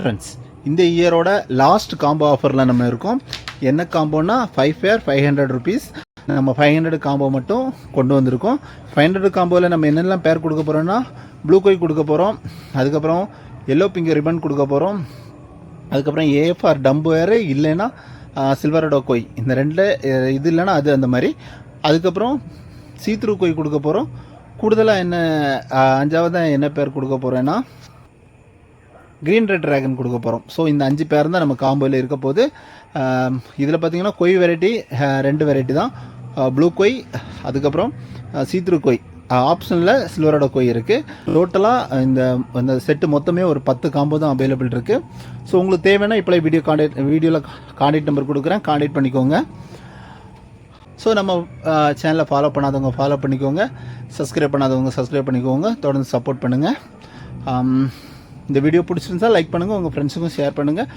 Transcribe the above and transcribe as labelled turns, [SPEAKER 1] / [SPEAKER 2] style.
[SPEAKER 1] Friends, இந்த இயரோட last combo ஆஃபரில் நம்ம இருக்கோம். என்ன காம்போனா 5 பேர் 500 ருபீஸ். நம்ம 500 காம்போ மட்டும் கொண்டு வந்திருக்கோம். 500 காம்போவில் நம்ம என்னெல்லாம் பேர் கொடுக்க போகிறோம்னா, ப்ளூ கோய் கொடுக்க போகிறோம், அதுக்கப்புறம் எல்லோ பிங்க் ரிப்பன் கொடுக்க போகிறோம், அதுக்கப்புறம் ஏஎஃப்ஆர் டம்பு வேறு, இல்லைன்னா சில்வரடோ கோய். இந்த ரெண்டில் இது இல்லைன்னா அது அந்த மாதிரி. அதுக்கப்புறம் சீத்ரூ கோய் கொடுக்க போகிறோம். கூடுதலாக என்ன அஞ்சாவதாக என்ன பேர் கொடுக்க போகிறேன்னா க்ரீன் ரெட் ட்ராகன் கொடுக்க போகிறோம். ஸோ இந்த 5 பேர் தான் நம்ம காம்போவில் இருக்க போது. இதில் பார்த்திங்கன்னா கொய் வெரைட்டி 2 வெரைட்டி தான், ப்ளூ கொய், அதுக்கப்புறம் சீத்ரூ கொய், ஆப்ஷனில் சில்வரோட கொய் இருக்குது. டோட்டலாக இந்த செட்டு மொத்தமே ஒரு 10 காம்போ தான் அவைலபிள் இருக்குது. ஸோ உங்களுக்கு தேவைன்னா இப்போ வீடியோவில் கான்டாக்ட் நம்பர் கொடுக்குறேன், கான்டாக்ட் பண்ணிக்கோங்க. ஸோ நம்ம சேனலை ஃபாலோ பண்ணாதவங்க ஃபாலோ பண்ணிக்கோங்க, சப்ஸ்கிரைப் பண்ணாதவங்க சப்ஸ்கிரைப் பண்ணிக்கோங்க. தொடர்ந்து சப்போர்ட் பண்ணுங்கள். இந்த வீடியோ பிடிச்சிருந்தா லைக் பண்ணுங்கள், உங்கள் ஃப்ரெண்ட்ஸுக்கும் ஷேர் பண்ணுங்கள்.